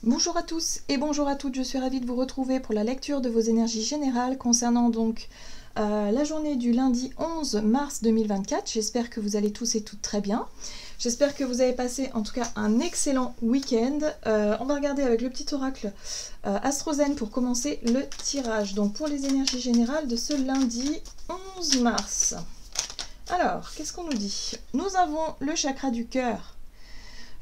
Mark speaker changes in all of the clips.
Speaker 1: Bonjour à tous et bonjour à toutes, je suis ravie de vous retrouver pour la lecture de vos énergies générales concernant donc la journée du lundi 11 mars 2024. J'espère que vous allez tous et toutes très bien. J'espère que vous avez passé en tout cas un excellent week-end. On va regarder avec le petit oracle AstroZen pour commencer le tirage. Donc pour les énergies générales de ce lundi 11 mars. Alors, qu'est-ce qu'on nous dit? Nous avons le chakra du cœur.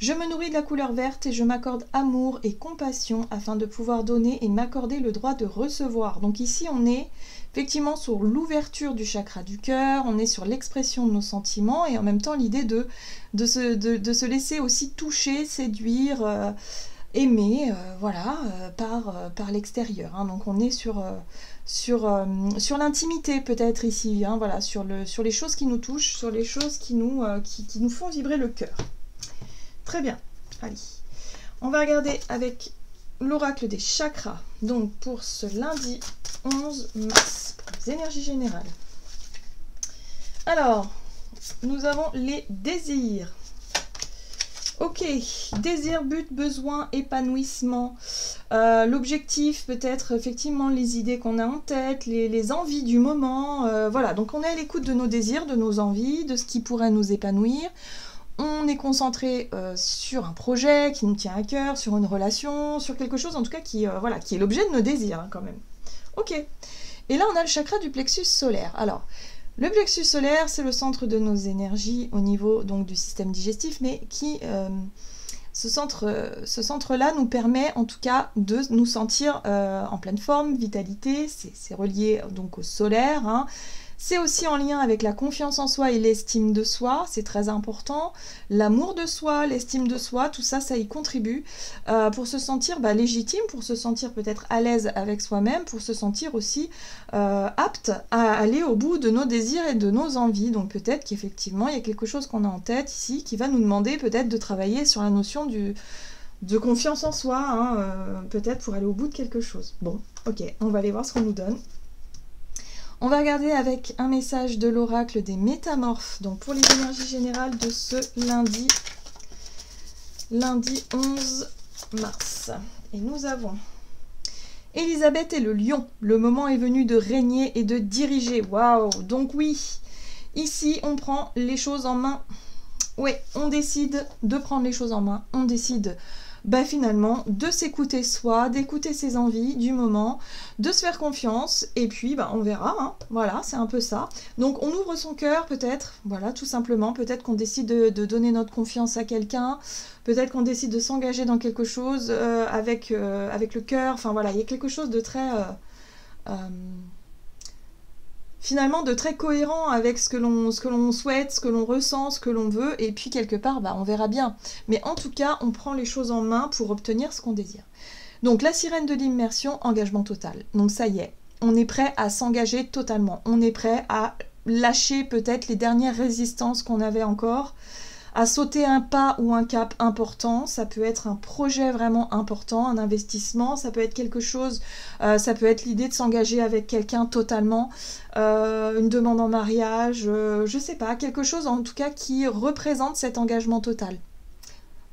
Speaker 1: Je me nourris de la couleur verte et je m'accorde amour et compassion afin de pouvoir donner et m'accorder le droit de recevoir. Donc ici, on est effectivement sur l'ouverture du chakra du cœur, on est sur l'expression de nos sentiments et en même temps l'idée de se laisser aussi toucher, séduire, aimer par l'extérieur. Hein. Donc on est sur l'intimité peut-être ici, hein, voilà, sur les choses qui nous touchent, sur les choses qui nous font vibrer le cœur. Très bien, allez, on va regarder avec l'oracle des chakras, donc pour ce lundi 11 mars, pour les énergies générales. Alors, nous avons les désirs. Ok, désir, but, besoin, épanouissement. L'objectif peut-être effectivement les idées qu'on a en tête, les envies du moment. Voilà, donc on est à l'écoute de nos désirs, de nos envies, de ce qui pourrait nous épanouir. On est concentré sur un projet qui nous tient à cœur, sur une relation, sur quelque chose en tout cas qui est l'objet de nos désirs hein, quand même. Ok. Et là on a le chakra du plexus solaire. Alors, le plexus solaire c'est le centre de nos énergies au niveau donc du système digestif, mais qui ce centre-là nous permet en tout cas de nous sentir en pleine forme, vitalité. C'est relié donc au solaire. Hein. C'est aussi en lien avec la confiance en soi et l'estime de soi, c'est très important. L'amour de soi, l'estime de soi, tout ça, ça y contribue pour se sentir légitime, pour se sentir peut-être à l'aise avec soi-même, pour se sentir aussi apte à aller au bout de nos désirs et de nos envies. Donc peut-être qu'effectivement, il y a quelque chose qu'on a en tête ici qui va nous demander peut-être de travailler sur la notion de confiance en soi, hein, peut-être pour aller au bout de quelque chose. Bon, ok, on va aller voir ce qu'on nous donne. On va regarder avec un message de l'oracle des métamorphes, donc pour les énergies générales de ce lundi 11 mars. Et nous avons Elisabeth et le lion. Le moment est venu de régner et de diriger. Waouh! Donc oui, ici on prend les choses en main. Oui, on décide de prendre les choses en main. On décide finalement de s'écouter soi, d'écouter ses envies du moment, de se faire confiance et puis on verra, hein. Voilà, c'est un peu ça. Donc on ouvre son cœur peut-être, voilà, tout simplement, peut-être qu'on décide de donner notre confiance à quelqu'un, peut-être qu'on décide de s'engager dans quelque chose avec le cœur, enfin voilà, il y a quelque chose de très... finalement de très cohérent avec ce que l'on souhaite, ce que l'on ressent, ce que l'on veut, et puis quelque part, on verra bien. Mais en tout cas, on prend les choses en main pour obtenir ce qu'on désire. Donc la sirène de l'immersion, engagement total. Donc ça y est, on est prêt à s'engager totalement. On est prêt à lâcher peut-être les dernières résistances qu'on avait encore, à sauter un pas ou un cap important. Ça peut être un projet vraiment important, un investissement, ça peut être quelque chose, ça peut être l'idée de s'engager avec quelqu'un totalement, une demande en mariage, je sais pas, quelque chose en tout cas qui représente cet engagement total.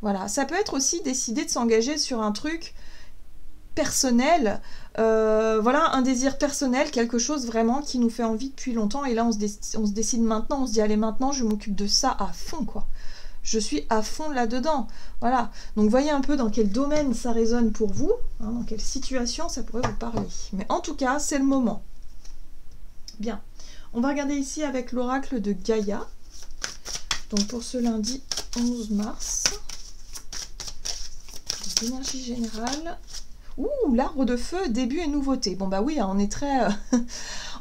Speaker 1: Voilà, ça peut être aussi décider de s'engager sur un truc personnel, voilà, un désir personnel, quelque chose vraiment qui nous fait envie depuis longtemps, et là on se décide maintenant, on se dit allez maintenant je m'occupe de ça à fond quoi. Je suis à fond là-dedans. Voilà. Donc voyez un peu dans quel domaine ça résonne pour vous, hein, dans quelle situation ça pourrait vous parler. Mais en tout cas, c'est le moment. Bien. On va regarder ici avec l'oracle de Gaïa. Donc pour ce lundi 11 mars. L'énergie générale. Ouh, l'arbre de feu, début et nouveauté. Bon bah oui, hein, on est très...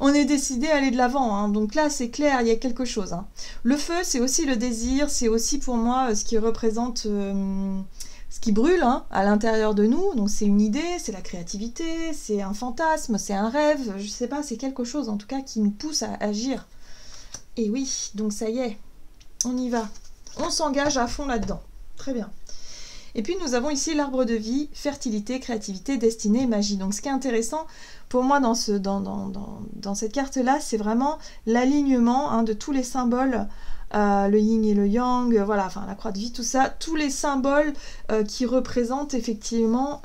Speaker 1: on est décidé à aller de l'avant, hein. Donc là c'est clair, il y a quelque chose. Hein. Le feu c'est aussi le désir, c'est aussi pour moi ce qui représente ce qui brûle hein, à l'intérieur de nous. Donc c'est une idée, c'est la créativité, c'est un fantasme, c'est un rêve, je sais pas, c'est quelque chose en tout cas qui nous pousse à agir. Et oui, donc ça y est, on y va. On s'engage à fond là-dedans. Très bien. Et puis nous avons ici l'arbre de vie, fertilité, créativité, destinée, magie. Donc ce qui est intéressant pour moi dans cette carte-là, c'est vraiment l'alignement hein, de tous les symboles le yin et le yang, voilà, enfin la croix de vie, tout ça, tous les symboles qui représentent effectivement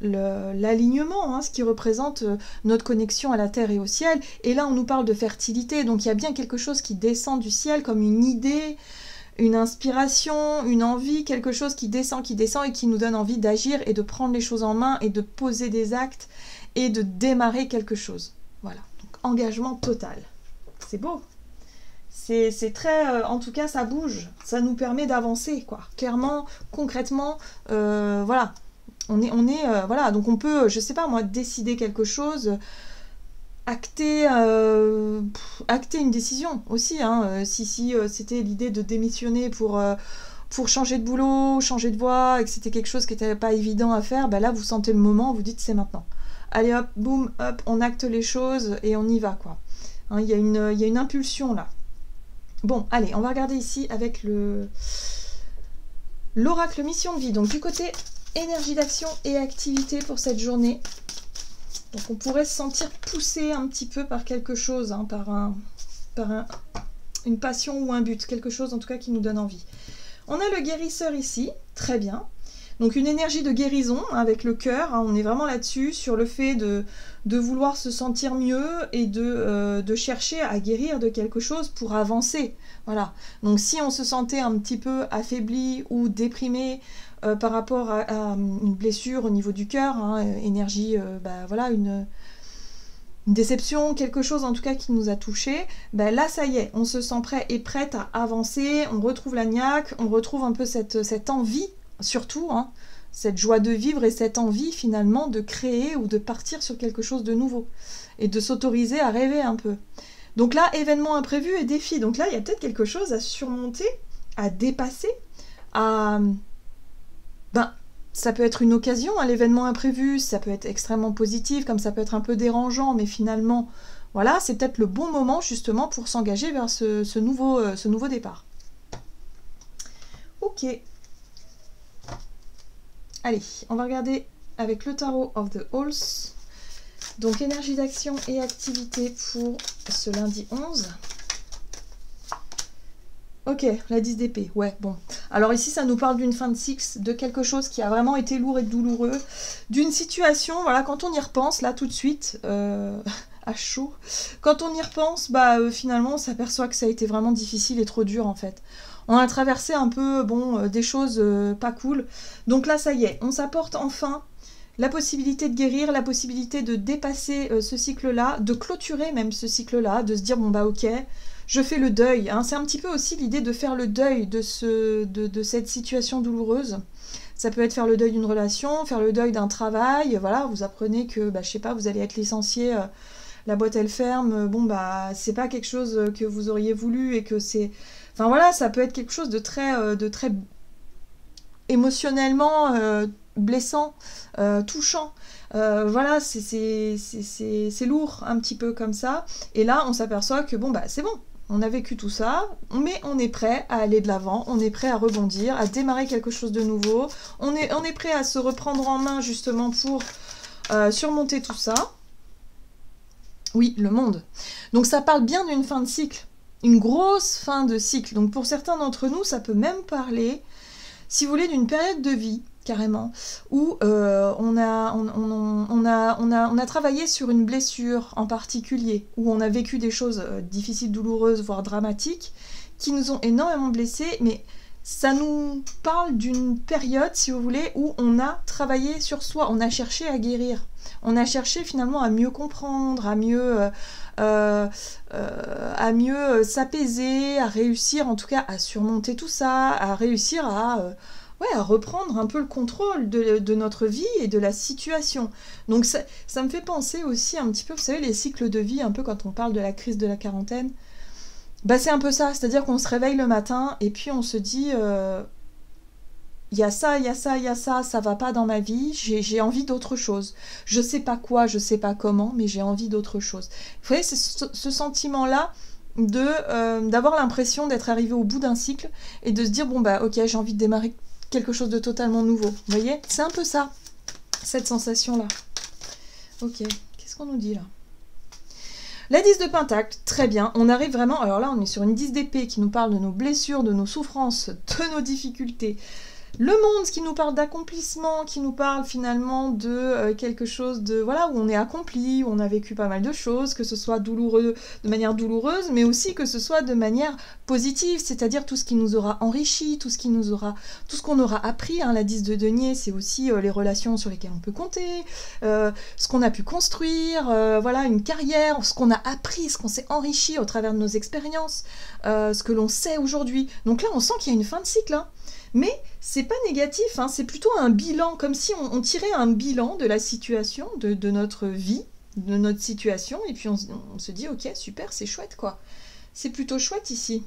Speaker 1: l'alignement, hein, ce qui représente notre connexion à la terre et au ciel. Et là, on nous parle de fertilité, donc il y a bien quelque chose qui descend du ciel, comme une idée, une inspiration, une envie, quelque chose qui descend et qui nous donne envie d'agir et de prendre les choses en main et de poser des actes et de démarrer quelque chose. Voilà, donc engagement total. C'est beau. C'est très... en tout cas, ça bouge. Ça nous permet d'avancer, quoi. Clairement, concrètement, voilà. On est voilà, donc on peut, je sais pas moi, décider quelque chose, acter une décision aussi, hein. Si c'était l'idée de démissionner pour changer de boulot, changer de voie, et que c'était quelque chose qui n'était pas évident à faire, ben là vous sentez le moment, vous dites c'est maintenant. Allez hop, boum, hop, on acte les choses et on y va, quoi. Hein, il y a une impulsion là. Bon, allez, on va regarder ici avec l'oracle mission de vie. Donc du côté énergie d'action et activité pour cette journée. Donc on pourrait se sentir poussé un petit peu par quelque chose, hein, par une passion ou un but, quelque chose en tout cas qui nous donne envie. On a le guérisseur ici, très bien. Donc une énergie de guérison, hein, avec le cœur, hein, on est vraiment là-dessus, sur le fait de vouloir se sentir mieux et de chercher à guérir de quelque chose pour avancer. Voilà. Donc si on se sentait un petit peu affaibli ou déprimé par rapport à une blessure au niveau du cœur, hein, énergie, voilà, une déception, quelque chose en tout cas qui nous a touchés, ben là ça y est, on se sent prêt et prête à avancer, on retrouve la niaque, on retrouve un peu cette envie, surtout, hein, cette joie de vivre et cette envie finalement de créer ou de partir sur quelque chose de nouveau et de s'autoriser à rêver un peu. Donc là, événement imprévu et défi, donc là il y a peut-être quelque chose à surmonter, à dépasser, ça peut être une occasion, hein, l'événement imprévu, ça peut être extrêmement positif, comme ça peut être un peu dérangeant, mais finalement, voilà, c'est peut-être le bon moment justement pour s'engager vers ce nouveau départ. Ok. Allez, on va regarder avec le tarot of the Halls. Donc énergie d'action et activité pour ce lundi 11. Ok, la 10 d'épée, ouais, bon. Alors ici, ça nous parle d'une fin de cycle, de quelque chose qui a vraiment été lourd et douloureux, d'une situation, voilà, quand on y repense, là, tout de suite, à chaud, quand on y repense, finalement, on s'aperçoit que ça a été vraiment difficile et trop dur, en fait. On a traversé un peu, des choses pas cool. Donc là, ça y est, on s'apporte enfin la possibilité de guérir, la possibilité de dépasser ce cycle-là, de clôturer même ce cycle-là, de se dire, bon, ok, je fais le deuil, hein. C'est un petit peu aussi l'idée de faire le deuil de cette situation douloureuse. Ça peut être faire le deuil d'une relation, faire le deuil d'un travail, voilà, vous apprenez que, je sais pas, vous allez être licencié, la boîte elle ferme, c'est pas quelque chose que vous auriez voulu et que c'est... Enfin voilà, ça peut être quelque chose de très émotionnellement blessant, touchant. Voilà, c'est lourd un petit peu comme ça. Et là, on s'aperçoit que c'est bon. On a vécu tout ça, mais on est prêt à aller de l'avant, on est prêt à rebondir, à démarrer quelque chose de nouveau. On est prêt à se reprendre en main justement pour surmonter tout ça. Oui, le monde. Donc ça parle bien d'une fin de cycle, une grosse fin de cycle. Donc pour certains d'entre nous, ça peut même parler, si vous voulez, d'une période de vie, carrément, où on a travaillé sur une blessure en particulier, où on a vécu des choses difficiles, douloureuses, voire dramatiques, qui nous ont énormément blessés, mais ça nous parle d'une période, si vous voulez, où on a travaillé sur soi, on a cherché à guérir, on a cherché finalement à mieux comprendre, à mieux s'apaiser, à réussir en tout cas à surmonter tout ça, à réussir à reprendre un peu le contrôle de notre vie et de la situation. Donc ça me fait penser aussi un petit peu, vous savez, les cycles de vie, un peu quand on parle de la crise de la quarantaine, c'est un peu ça, c'est-à-dire qu'on se réveille le matin et puis on se dit il y a ça, il y a ça, il y a ça, ça va pas dans ma vie, j'ai envie d'autre chose. Je sais pas quoi, je sais pas comment, mais j'ai envie d'autre chose. Vous voyez, c'est ce sentiment-là d'avoir l'impression d'être arrivé au bout d'un cycle et de se dire ok, j'ai envie de démarrer quelque chose de totalement nouveau. Vous voyez, c'est un peu ça, cette sensation-là. Ok, qu'est-ce qu'on nous dit là? La 10 de Pentacle, très bien. On arrive vraiment... Alors là, on est sur une 10 d'épée qui nous parle de nos blessures, de nos souffrances, de nos difficultés. Le monde qui nous parle d'accomplissement, qui nous parle finalement de quelque chose de... Voilà, où on est accompli, où on a vécu pas mal de choses, que ce soit douloureux, de manière douloureuse, mais aussi que ce soit de manière positive, c'est-à-dire tout ce qui nous aura enrichi, tout ce qu'on aura appris. Hein. La 10 de denier, c'est aussi les relations sur lesquelles on peut compter, ce qu'on a pu construire, voilà, une carrière, ce qu'on a appris, ce qu'on s'est enrichi au travers de nos expériences, ce que l'on sait aujourd'hui. Donc là, on sent qu'il y a une fin de cycle, hein. Mais c'est pas négatif, hein, c'est plutôt un bilan, comme si on tirait un bilan de la situation, de notre vie, de notre situation, et puis on se dit, ok, super, c'est chouette, quoi. C'est plutôt chouette ici.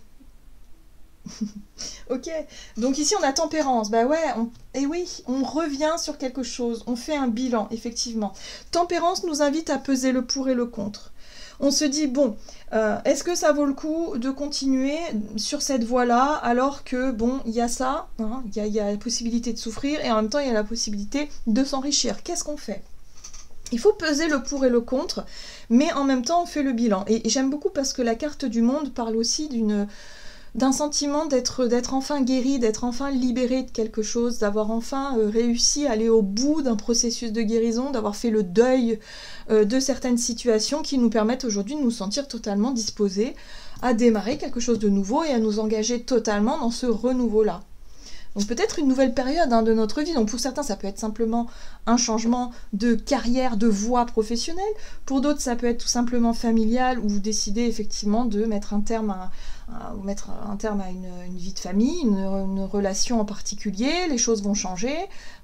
Speaker 1: Ok, donc ici on a tempérance, bah ouais, et oui, on revient sur quelque chose, on fait un bilan, effectivement. Tempérance nous invite à peser le pour et le contre. On se dit, bon, est-ce que ça vaut le coup de continuer sur cette voie-là, alors que, bon, il y a ça, hein, il y a la possibilité de souffrir, et en même temps, il y a la possibilité de s'enrichir. Qu'est-ce qu'on fait? Il faut peser le pour et le contre, mais en même temps, on fait le bilan. Et j'aime beaucoup parce que la carte du monde parle aussi d'un sentiment d'être enfin guéri, d'être enfin libéré de quelque chose, d'avoir enfin réussi à aller au bout d'un processus de guérison, d'avoir fait le deuil de certaines situations qui nous permettent aujourd'hui de nous sentir totalement disposés à démarrer quelque chose de nouveau et à nous engager totalement dans ce renouveau-là. Donc peut-être une nouvelle période de notre vie. Donc pour certains, ça peut être simplement un changement de carrière, de voie professionnelle. Pour d'autres, ça peut être tout simplement familial, où vous décidez effectivement de mettre un terme à une vie de famille, une relation en particulier. Les choses vont changer.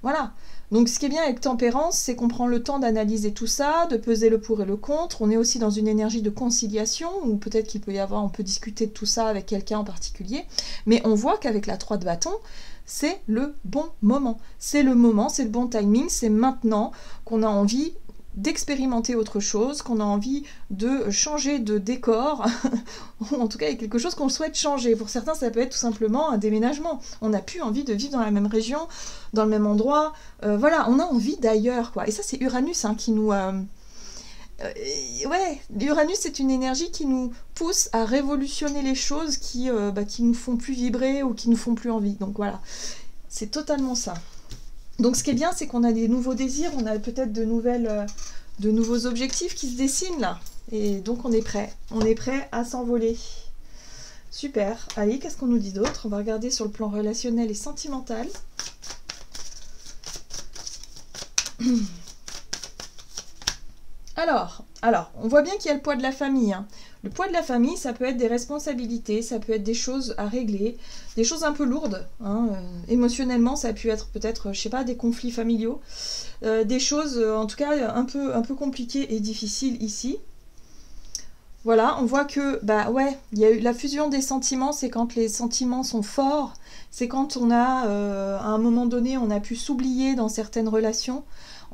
Speaker 1: Voilà. Donc ce qui est bien avec tempérance, c'est qu'on prend le temps d'analyser tout ça, de peser le pour et le contre. On est aussi dans une énergie de conciliation, où peut-être qu'il peut y avoir, on peut discuter de tout ça avec quelqu'un en particulier. Mais on voit qu'avec la 3 de bâton, c'est le bon moment. C'est le moment, c'est le bon timing, c'est maintenant qu'on a envie d'expérimenter autre chose, qu'on a envie de changer de décor, ou en tout cas il y a quelque chose qu'on souhaite changer. Pour certains, ça peut être tout simplement un déménagement. On n'a plus envie de vivre dans la même région, dans le même endroit. Voilà, on a envie d'ailleurs, quoi. Et ça, c'est Uranus qui nous... ouais, Uranus, c'est une énergie qui nous pousse à révolutionner les choses qui nous font plus vibrer ou qui nous font plus envie. Donc voilà, c'est totalement ça. Donc ce qui est bien, c'est qu'on a des nouveaux désirs, on a peut-être de nouveaux objectifs qui se dessinent là. Et donc on est prêt à s'envoler. Super. Allez, qu'est-ce qu'on nous dit d'autre? On va regarder sur le plan relationnel et sentimental. Alors, on voit bien qu'il y a le poids de la famille. Hein. Le poids de la famille, ça peut être des responsabilités, ça peut être des choses à régler, des choses un peu lourdes. Hein. Émotionnellement, ça a pu être peut-être, je sais pas, des conflits familiaux, des choses, en tout cas, un peu compliquées et difficiles ici. Voilà, on voit que, bah ouais, il y a eu la fusion des sentiments, c'est quand les sentiments sont forts, c'est quand on a, à un moment donné, on a pu s'oublier dans certaines relations,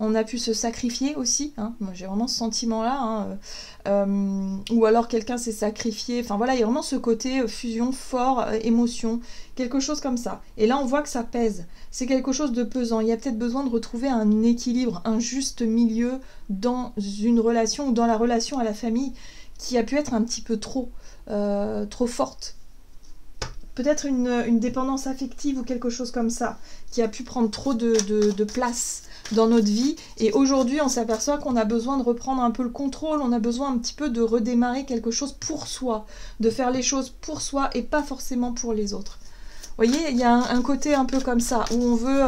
Speaker 1: on a pu se sacrifier aussi, hein. Moi j'ai vraiment ce sentiment-là, hein. Ou alors quelqu'un s'est sacrifié, enfin voilà, il y a vraiment ce côté fusion fort, émotion, quelque chose comme ça. Et là on voit que ça pèse, c'est quelque chose de pesant, il y a peut-être besoin de retrouver un équilibre, un juste milieu dans une relation ou dans la relation à la famille, qui a pu être un petit peu trop forte. Peut-être une dépendance affective ou quelque chose comme ça, qui a pu prendre trop de place dans notre vie. Et aujourd'hui, on s'aperçoit qu'on a besoin de reprendre un peu le contrôle, on a besoin un petit peu de redémarrer quelque chose pour soi, de faire les choses pour soi et pas forcément pour les autres. Vous voyez, il y a un côté un peu comme ça, où on veut...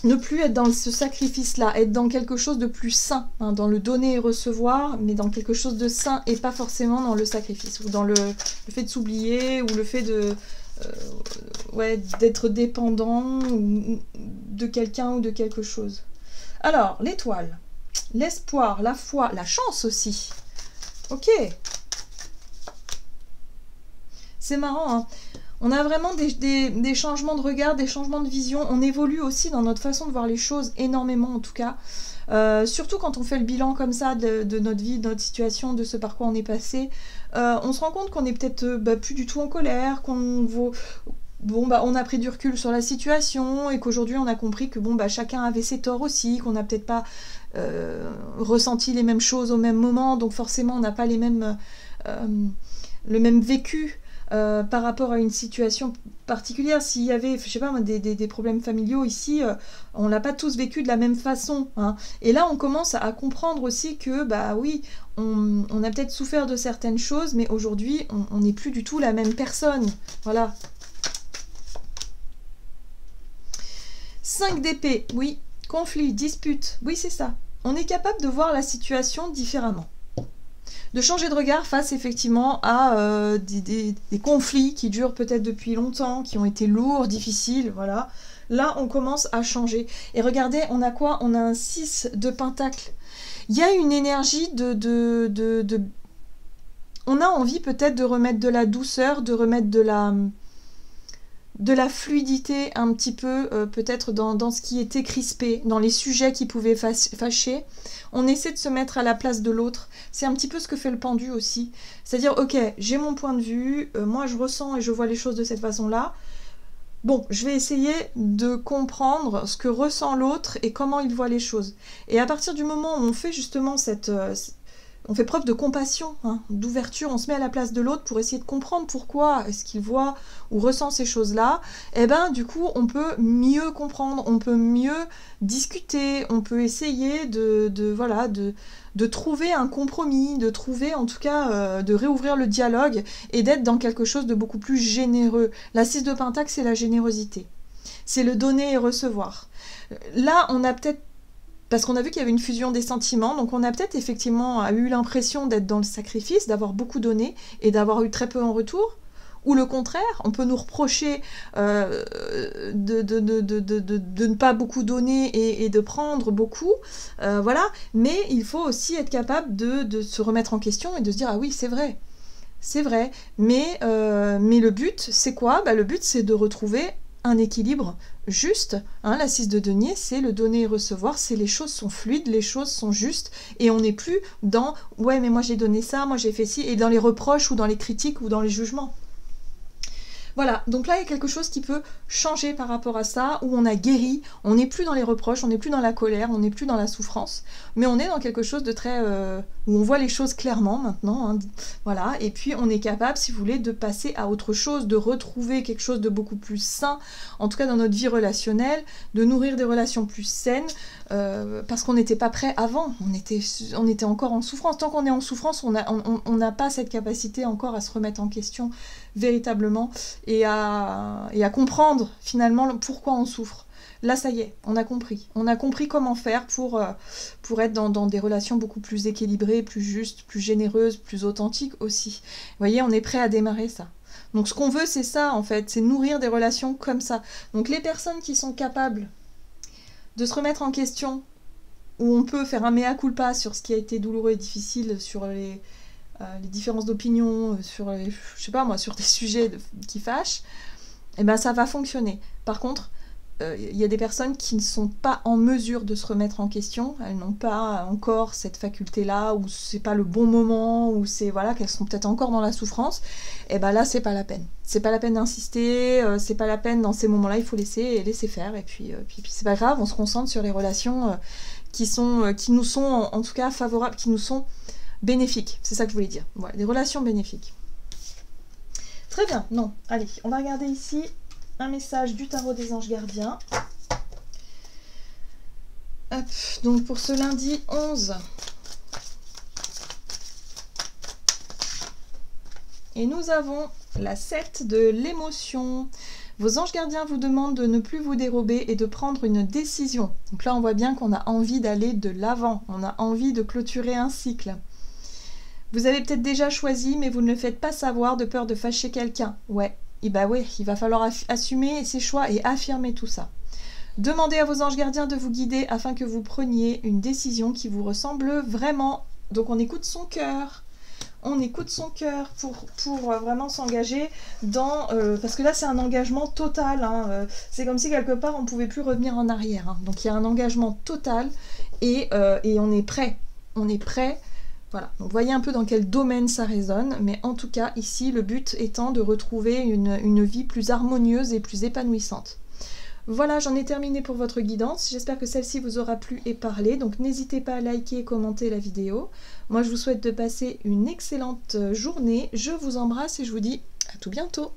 Speaker 1: ne plus être dans ce sacrifice-là, être dans quelque chose de plus sain, hein, dans le donner et recevoir, mais dans quelque chose de sain et pas forcément dans le sacrifice, ou dans le fait de s'oublier, ou le fait d'être dépendant de quelqu'un ou de quelque chose. Alors, l'étoile, l'espoir, la foi, la chance aussi. Ok. C'est marrant, hein. On a vraiment des changements de regard, des changements de vision. On évolue aussi dans notre façon de voir les choses, énormément en tout cas. Surtout quand on fait le bilan comme ça de notre vie, de notre situation, de ce par quoi on est passé. On se rend compte qu'on est peut-être plus du tout en colère, on a pris du recul sur la situation et qu'aujourd'hui on a compris que chacun avait ses torts aussi, qu'on n'a peut-être pas ressenti les mêmes choses au même moment, donc forcément on n'a pas les mêmes, le même vécu par rapport à une situation particulière. S'il y avait, je sais pas, des problèmes familiaux ici, on l'a pas tous vécu de la même façon, hein. Et là, on commence à comprendre aussi que, bah oui, on a peut-être souffert de certaines choses, mais aujourd'hui, on n'est plus du tout la même personne. Voilà. 5 d'épée, oui. Conflit, dispute, oui, c'est ça. On est capable de voir la situation différemment. De changer de regard face effectivement à des conflits qui durent peut-être depuis longtemps, qui ont été lourds, difficiles, voilà. Là, on commence à changer. Et regardez, on a quoi? On a un 6 de pentacle. Il y a une énergie on a envie peut-être de remettre de la douceur, de remettre de la fluidité un petit peu, peut-être dans ce qui était crispé, dans les sujets qui pouvaient fâcher. On essaie de se mettre à la place de l'autre. C'est un petit peu ce que fait le pendu aussi. C'est-à-dire, ok, j'ai mon point de vue, moi je ressens et je vois les choses de cette façon-là. Bon, je vais essayer de comprendre ce que ressent l'autre et comment il voit les choses. Et à partir du moment où on fait justement on fait preuve de compassion, hein, d'ouverture, on se met à la place de l'autre pour essayer de comprendre pourquoi est-ce qu'il voit ou ressent ces choses-là, et ben du coup on peut mieux comprendre, on peut mieux discuter, on peut essayer de trouver un compromis, de trouver en tout cas, de réouvrir le dialogue et d'être dans quelque chose de beaucoup plus généreux. La 6 de pentacle, c'est la générosité. C'est le donner et recevoir. Là, on a peut-être parce qu'on a vu qu'il y avait une fusion des sentiments, donc on a peut-être effectivement eu l'impression d'être dans le sacrifice, d'avoir beaucoup donné et d'avoir eu très peu en retour. Ou le contraire, on peut nous reprocher de ne pas beaucoup donner et de prendre beaucoup, voilà. Mais il faut aussi être capable de se remettre en question et de se dire « Ah oui, c'est vrai, mais le but, c'est quoi? Bah, le but, c'est de retrouver un équilibre juste, hein, la 6 de denier, c'est le donner et recevoir, c'est les choses sont fluides, les choses sont justes, et on n'est plus dans « ouais, mais moi j'ai donné ça, moi j'ai fait ci », et dans les reproches ou dans les critiques ou dans les jugements. Voilà, donc là il y a quelque chose qui peut changer par rapport à ça, où on a guéri, on n'est plus dans les reproches, on n'est plus dans la colère, on n'est plus dans la souffrance, mais on est dans quelque chose de très... où on voit les choses clairement maintenant, hein, voilà, et puis on est capable, si vous voulez, de passer à autre chose, de retrouver quelque chose de beaucoup plus sain, en tout cas dans notre vie relationnelle, de nourrir des relations plus saines, parce qu'on n'était pas prêt avant, on était encore en souffrance. Tant qu'on est en souffrance, on n'a pas cette capacité encore à se remettre en question véritablement et à comprendre finalement pourquoi on souffre. Là, ça y est, on a compris comment faire pour être dans des relations beaucoup plus équilibrées, plus justes, plus généreuses, plus authentiques aussi. Vous voyez, on est prêt à démarrer ça. Donc ce qu'on veut, c'est ça en fait, c'est nourrir des relations comme ça. Donc les personnes qui sont capables de se remettre en question, où on peut faire un mea culpa sur ce qui a été douloureux et difficile, sur les différences d'opinion, sur je sais pas moi, sur des sujets qui fâchent, et ben ça va fonctionner. Par contre, il y a des personnes qui ne sont pas en mesure de se remettre en question, elles n'ont pas encore cette faculté-là, ou c'est pas le bon moment, ou c'est voilà, qu'elles sont peut-être encore dans la souffrance, et ben là c'est pas la peine. C'est pas la peine d'insister, c'est pas la peine dans ces moments-là, il faut laisser faire, et puis c'est pas grave, on se concentre sur les relations qui nous sont en tout cas favorables, qui nous sont bénéfiques, c'est ça que je voulais dire. Voilà, des relations bénéfiques. Très bien, non, allez, on va regarder ici un message du tarot des anges gardiens. Hop, donc pour ce lundi 11. Et nous avons la 7 de l'émotion. Vos anges gardiens vous demandent de ne plus vous dérober et de prendre une décision. Donc là, on voit bien qu'on a envie d'aller de l'avant. On a envie de clôturer un cycle. Vous avez peut-être déjà choisi, mais vous ne le faites pas savoir de peur de fâcher quelqu'un. Ouais. Et bah ouais, il va falloir assumer ses choix et affirmer tout ça. Demandez à vos anges gardiens de vous guider afin que vous preniez une décision qui vous ressemble vraiment. Donc on écoute son cœur. On écoute son cœur pour vraiment s'engager dans... parce que là, c'est un engagement total. Hein, c'est comme si, quelque part, on ne pouvait plus revenir en arrière. Hein. Donc, il y a un engagement total et on est prêt. On est prêt. Voilà. Donc, voyez un peu dans quel domaine ça résonne. Mais en tout cas, ici, le but étant de retrouver une vie plus harmonieuse et plus épanouissante. Voilà, j'en ai terminé pour votre guidance. J'espère que celle-ci vous aura plu et parlé. Donc n'hésitez pas à liker et commenter la vidéo. Moi, je vous souhaite de passer une excellente journée. Je vous embrasse et je vous dis à tout bientôt.